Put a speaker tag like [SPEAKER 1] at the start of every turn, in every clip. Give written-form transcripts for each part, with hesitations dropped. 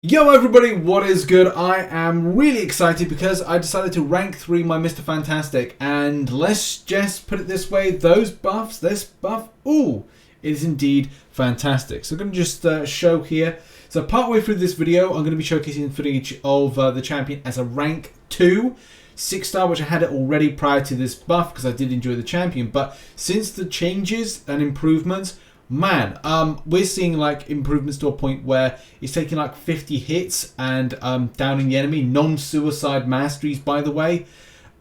[SPEAKER 1] Yo everybody, what is good? I am really excited because I decided to rank 3 my Mr. Fantastic, and let's just put it this way, those buffs, this buff, ooh, it is indeed fantastic. So I'm going to just show here. So partway through this video, I'm going to be showcasing footage of the champion as a rank 2. 6-star, which I had it already prior to this buff because I did enjoy the champion, but since the changes and improvements, man, we're seeing like improvements to a point where it's taking like 50 hits and downing the enemy. Non-suicide masteries, by the way.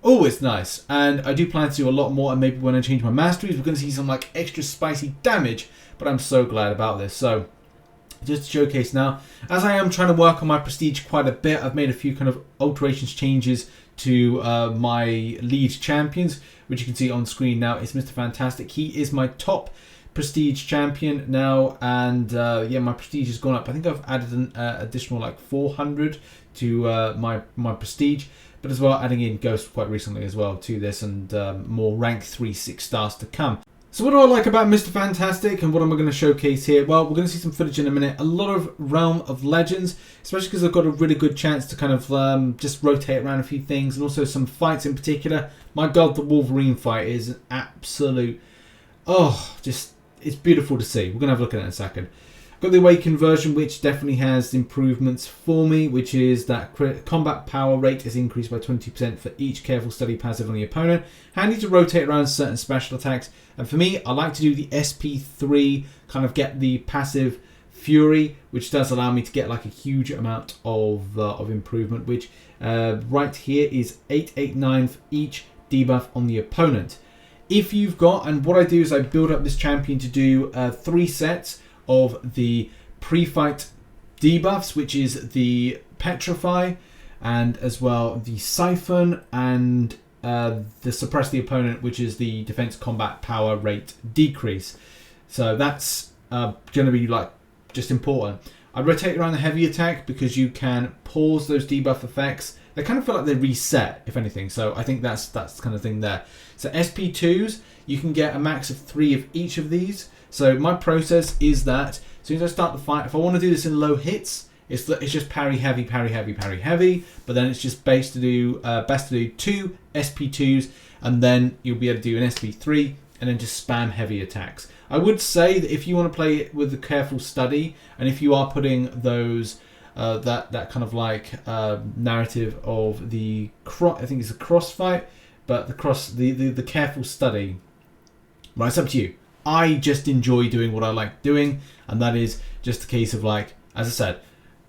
[SPEAKER 1] Oh, it's nice. And I do plan to do a lot more, and maybe when I change my masteries, we're going to see some like extra spicy damage, but I'm so glad about this. So just to showcase now, as I am trying to work on my prestige quite a bit, I've made a few kind of alterations, changes to my lead champions, which you can see on screen now. It's Mr. Fantastic. He is my top prestige champion now, and yeah, my prestige has gone up. I think I've added an additional like 400 to my prestige, but as well adding in Ghost quite recently as well to this, and more rank 3 6-stars to come. So what do I like about Mr. Fantastic, and what am I going to showcase here? Well, we're going to see some footage in a minute. A lot of Realm of Legends, especially because I've got a really good chance to kind of just rotate around a few things, and also some fights in particular. My god, the Wolverine fight is an absolute, oh, just, it's beautiful to see. We're going to have a look at it in a second. Got the Awakened version, which definitely has improvements for me, which is that combat power rate is increased by 20% for each careful study passive on the opponent. Handy to rotate around certain special attacks. And for me, I like to do the SP3, kind of get the passive Fury, which does allow me to get like a huge amount of improvement, which right here is 889 for each debuff on the opponent. If you've got, and what I do is I build up this champion to do 3 sets of the pre-fight debuffs, which is the Petrify, and as well the Siphon, and the Suppress the Opponent, which is the defense combat power rate decrease. So that's going to be like just important. I rotate around the heavy attack because you can pause those debuff effects. They kind of feel like they reset, if anything. So I think that's the kind of thing there. So SP2s, you can get a max of 3 of each of these. So my process is that as soon as I start the fight, if I want to do this in low hits, it's just parry heavy, parry heavy, parry heavy. But then it's just best to do 2 SP2s, and then you'll be able to do an SP3, and then just spam heavy attacks. I would say that if you want to play it with a careful study, and if you are putting those that kind of like narrative of the I think it's a cross fight, but the careful study. Right, it's up to you. I just enjoy doing what I like doing, and that is just a case of, like, as I said,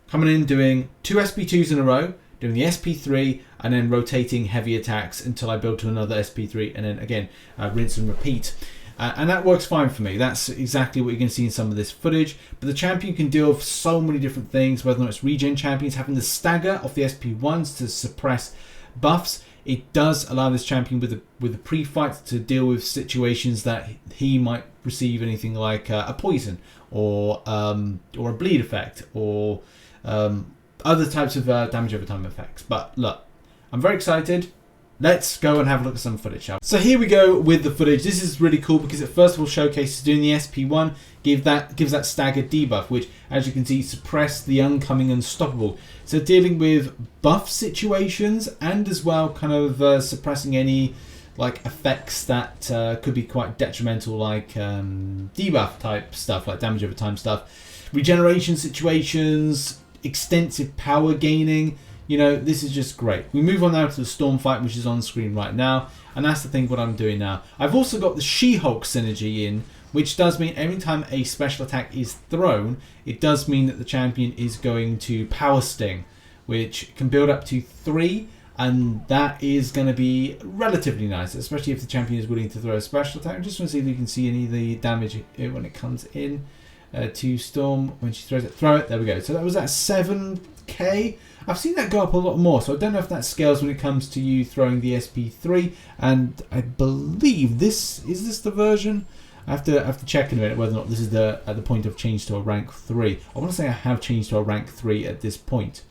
[SPEAKER 1] coming in, doing 2 SP2s in a row, doing the SP3, and then rotating heavy attacks until I build to another SP3, and then again, rinse and repeat. And that works fine for me. That's exactly what you're going to see in some of this footage. But the champion can deal with so many different things, whether or not it's regen champions, having the stagger of the SP1s to suppress buffs. It does allow this champion with the pre-fight to deal with situations that he might receive anything like a poison or a bleed effect or other types of damage over time effects. But look, I'm very excited. Let's go and have a look at some footage, shall we? So here we go with the footage. This is really cool because it first of all showcases doing the SP1, gives that staggered debuff, which, as you can see, suppress the oncoming unstoppable. So dealing with buff situations, and as well kind of suppressing any like effects that could be quite detrimental, like debuff type stuff, like damage over time stuff, regeneration situations, extensive power gaining. You know, this is just great. We move on now to the Storm fight, which is on screen right now. And that's the thing what I'm doing now. I've also got the She-Hulk synergy in, which does mean every time a special attack is thrown, it does mean that the champion is going to Power Sting, which can build up to 3. And that is going to be relatively nice, especially if the champion is willing to throw a special attack. I just want to see if you can see any of the damage when it comes in to Storm. When she throws it, throw it. There we go. So that was at 7k. I've seen that go up a lot more, so I don't know if that scales when it comes to you throwing the SP3. And I believe this the version. I have to check in a minute whether or not this is at the point of change to a rank 3. I want to say I have changed to a rank 3 at this point.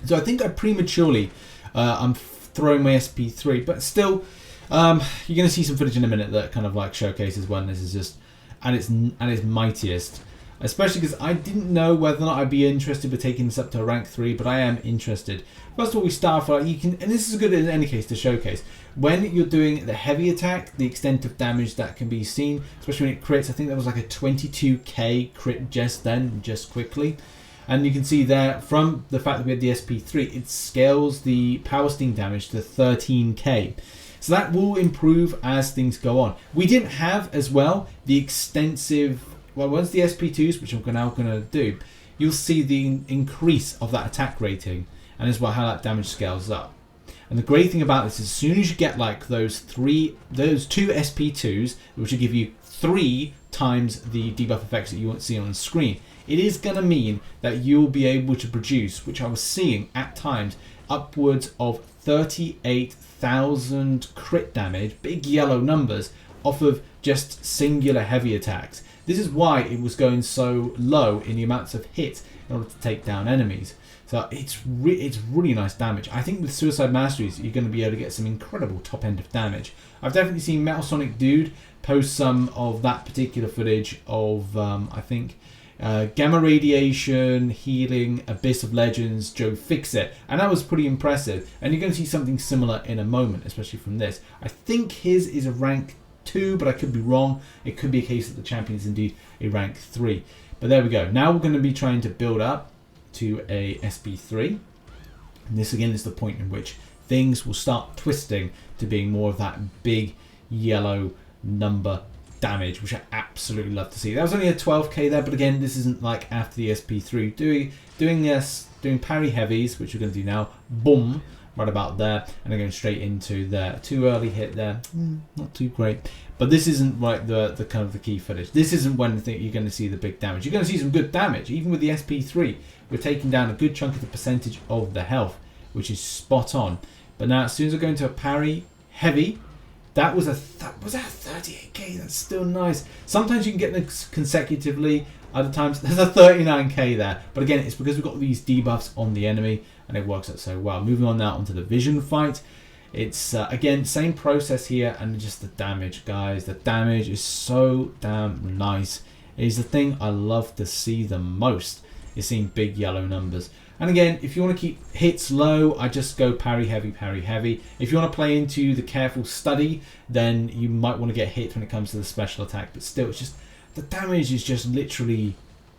[SPEAKER 1] So I think I prematurely I'm throwing my SP3, but still, you're going to see some footage in a minute that kind of like showcases when this is just at its mightiest. especially because I didn't know whether or not I'd be interested in taking this up to a rank 3, but I am interested. First of all, we start off, you can, and this is good in any case to showcase, when you're doing the heavy attack, the extent of damage that can be seen, especially when it crits. I think that was like a 22k crit just then, just quickly. And you can see there, from the fact that we had the SP3, it scales the power sting damage to 13k. So that will improve as things go on. We didn't have, as well, the extensive, well, once the SP2s, which I'm now going to do, you'll see the increase of that attack rating, and as well how that damage scales up. And the great thing about this is, as soon as you get like those two SP2s, which will give you 3 times the debuff effects that you won't see on the screen, it is going to mean that you'll be able to produce, which I was seeing at times, upwards of 38,000 crit damage, big yellow numbers, off of just singular heavy attacks. This is why it was going so low in the amounts of hits in order to take down enemies. So it's really nice damage. I think with Suicide Masteries, you're going to be able to get some incredible top end of damage. I've definitely seen Metal Sonic Dude post some of that particular footage of, I think, Gamma Radiation, Healing, Abyss of Legends, Joe Fixit, and that was pretty impressive. And you're going to see something similar in a moment, especially from this. I think his is a rank 2, but I could be wrong. It could be a case that the champion is indeed a rank 3. But there we go. Now we're going to be trying to build up to a SP3. And this again is the point in which things will start twisting to being more of that big yellow number damage, which I absolutely love to see. That was only a 12k there, but again, this isn't like after the SP3. Doing parry heavies, which we're going to do now. Boom, right about there, and then going straight into there. Too early hit there, not too great. But this isn't like the kind of the key footage. This isn't when you're going to see the big damage. You're going to see some good damage, even with the SP3. We're taking down a good chunk of the percentage of the health, which is spot on. But now, as soon as I go into a parry heavy, that was that 38k. That's still nice. Sometimes you can get them consecutively. Other times there's a 39k there. But again, it's because we've got these debuffs on the enemy, and it works out so well. Moving on now onto the vision fight. It's again same process here, and just the damage, guys. The damage is so damn nice. It is the thing I love to see the most. Is seeing big yellow numbers. And again, if you want to keep hits low, I just go parry heavy, parry heavy. If you want to play into the careful study, then you might want to get hit when it comes to the special attack. But still, it's just the damage is just literally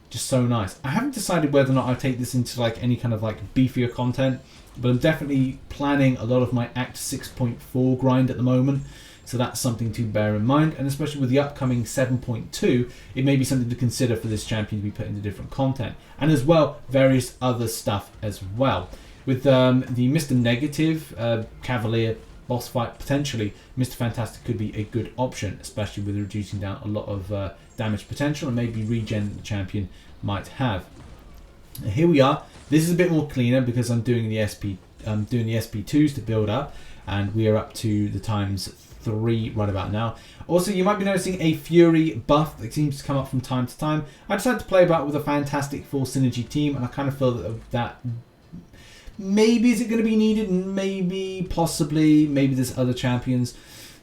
[SPEAKER 1] just so nice. I haven't decided whether or not I'll take this into like any kind of like beefier content, but I'm definitely planning a lot of my Act 6.4 grind at the moment. So that's something to bear in mind, and especially with the upcoming 7.2, it may be something to consider for this champion to be put into different content, and as well various other stuff as well. With the Mr. Negative Cavalier boss fight, potentially Mr. Fantastic could be a good option, especially with reducing down a lot of damage potential and maybe regen that the champion might have. And here we are. This is a bit more cleaner because I'm doing the SP2s to build up, and we are up to the times 3 right about now. Also, you might be noticing a Fury buff that seems to come up from time to time. I decided to play about with a fantastic full synergy team, and I kind of feel that maybe is it going to be needed, maybe, possibly, maybe there's other champions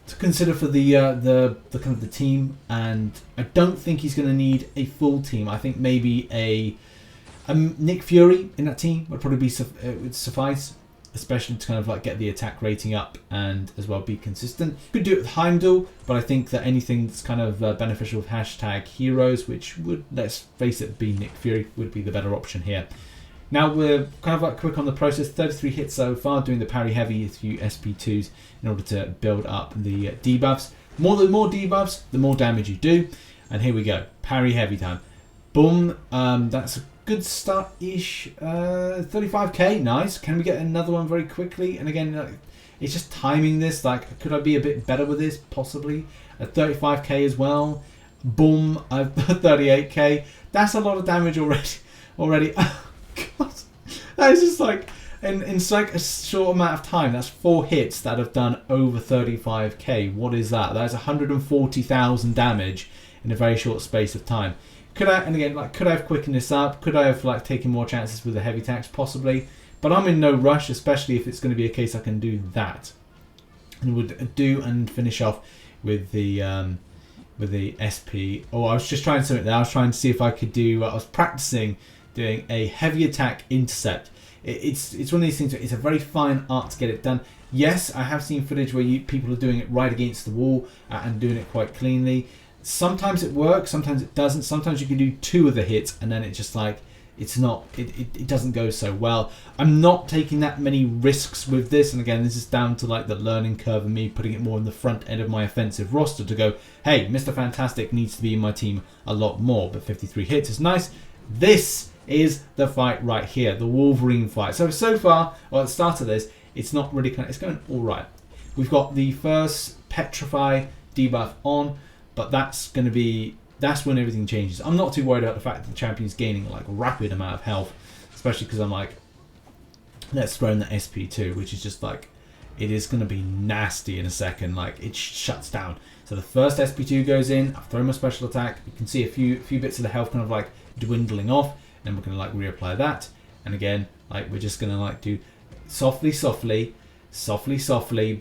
[SPEAKER 1] to consider for the kind of the team, and I don't think he's going to need a full team. I think maybe a Nick Fury in that team would probably would suffice, especially to kind of like get the attack rating up and as well be consistent. Could do it with Heimdall, but I think that anything that's kind of beneficial with hashtag heroes, which would, let's face it, be Nick Fury, would be the better option here. Now we're kind of like quick on the process. 33 hits so far, doing the parry heavy, a few SP2s in order to build up the debuffs. The more debuffs, the more damage you do. And here we go, parry heavy time. Boom, that's a good start-ish. 35k, nice. Can we get another one very quickly? And again, it's just timing this. Like, could I be a bit better with this? Possibly. 35k as well. Boom, 38k. That's a lot of damage already. Oh, God. That is just like, in like a short amount of time, that's 4 hits that have done over 35k. What is that? That is 140,000 damage in a very short space of time. Could I have quickened this up? Could I have like taken more chances with the heavy attacks? Possibly, but I'm in no rush, especially if it's going to be a case I can do that, and would do and finish off with the with the SP. Oh, I was just trying something there. I was trying to see if I could do, I was practicing doing a heavy attack intercept. It's one of these things, it's a very fine art to get it done. Yes, I have seen footage where people are doing it right against the wall and doing it quite cleanly. Sometimes it works, sometimes it doesn't. Sometimes you can do 2 of the hits and then it's just like, it doesn't go so well. I'm not taking that many risks with this, and again, this is down to like the learning curve and me putting it more in the front end of my offensive roster to go, hey, Mr. Fantastic needs to be in my team a lot more, but 53 hits is nice. This is the fight right here, the Wolverine fight. So far, well, at the start of this, it's not really it's going all right. We've got the first Petrify debuff on, but that's when everything changes. I'm not too worried about the fact that the champion's gaining like a rapid amount of health, especially because I'm like, let's throw in the SP2, which is just like, it is going to be nasty in a second. Like, it shuts down. So the first SP2 goes in, I've thrown my special attack. You can see a few bits of the health kind of like dwindling off, and we're going to like reapply that. And again, like, we're just going to like do softly,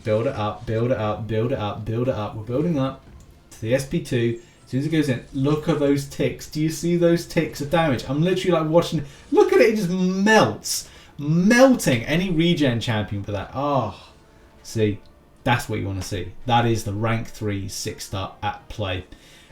[SPEAKER 1] build it up, build it up, build it up, build it up. We're building up to the SP2. As soon as it goes in, look at those ticks. Do you see those ticks of damage? I'm literally like watching, look at it, it just melts. Melting any regen champion for that. Oh, see, that's what you want to see. That is the rank 3 6-star at play.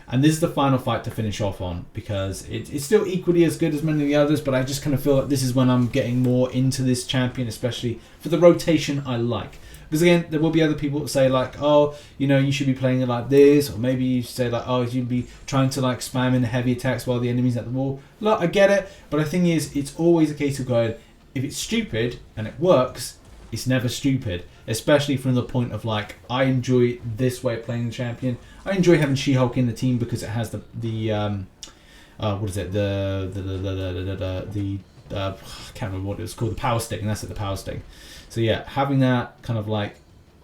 [SPEAKER 1] And this is the final fight to finish off on, because it's still equally as good as many of the others, but I just kind of feel like this is when I'm getting more into this champion, especially for the rotation I like. Because again, there will be other people that say like, oh, you know, you should be playing it like this, or maybe you say like, oh, you'd be trying to like spam in heavy attacks while the enemy's at the wall. Look, I get it, but the thing is, it's always a case of going, if it's stupid and it works, it's never stupid. Especially from the point of like, I enjoy this way of playing the champion. I enjoy having She-Hulk in the team because it has the what is it, I can't remember what it was called, the power stick, and that's it, the power stick. So yeah, having that kind of like,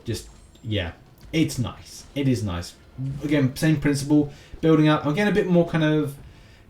[SPEAKER 1] just, yeah, it's nice. It is nice. Again, same principle, building up. I'm getting a bit more kind of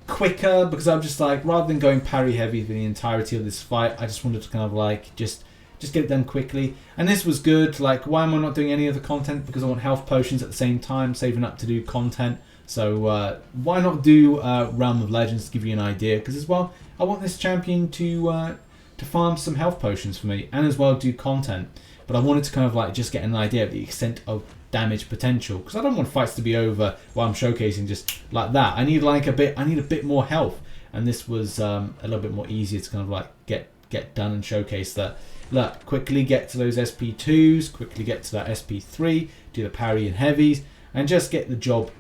[SPEAKER 1] quicker because I'm just like, rather than going parry heavy for the entirety of this fight, I just wanted to kind of like, just get it done quickly. And this was good. Like, why am I not doing any other content? Because I want health potions at the same time, saving up to do content. So why not do Realm of Legends to give you an idea? Because as well, I want this champion to farm some health potions for me, and as well do content. But I wanted to kind of like just get an idea of the extent of damage potential, because I don't want fights to be over while I'm showcasing just like that. I need like a bit more health, and this was a little bit more easier to kind of like get done and showcase that. Look, quickly get to those SP2s, quickly get to that SP3, do the parry and heavies, and just get the job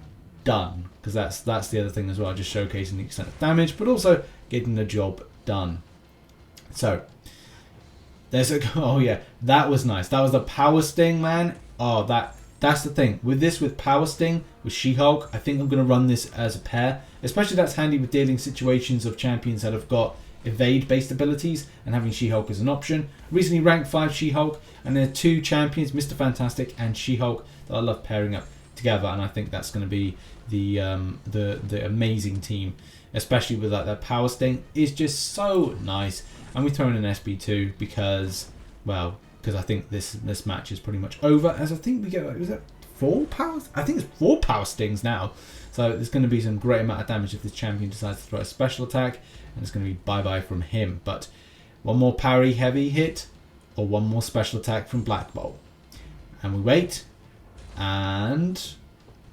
[SPEAKER 1] done. Because that's the other thing as well, just showcasing the extent of damage, but also getting the job done. So, oh yeah, that was nice. That was the Power Sting, man. Oh, that's the thing. With Power Sting, with She-Hulk, I think I'm going to run this as a pair. Especially that's handy with dealing situations of champions that have got evade-based abilities, and having She-Hulk as an option. Recently ranked 5 She-Hulk, and there are 2 champions, Mr. Fantastic and She-Hulk, that I love pairing up together, and I think that's going to be the amazing team, especially with that Power Sting is just so nice. And we throw in an SP2 because I think this match is pretty much over, as I think we get, was it 4 powers? I think it's 4 Power Stings now. So there's going to be some great amount of damage if this champion decides to throw a special attack, and it's going to be bye-bye from him. But one more parry heavy hit, or one more special attack from Black Bolt. And we wait, and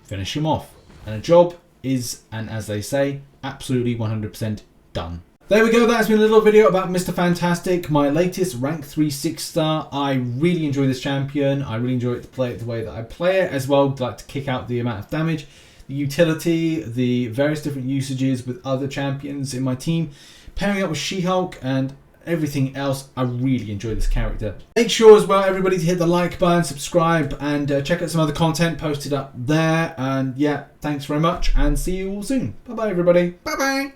[SPEAKER 1] finish him off. And the job is, and as they say, absolutely 100% done. There we go, that's been a little video about Mr. Fantastic, my latest rank 3 6-star. I really enjoy this champion. I really enjoy it to play it the way that I play it as well. I'd like to kick out the amount of damage, the utility, the various different usages with other champions in my team, pairing up with She-Hulk and everything else. I really enjoy this character. Make sure as well, everybody, to hit the like button, subscribe, and check out some other content posted up there. And yeah, thanks very much, and see you all soon. Bye-bye, everybody. Bye-bye.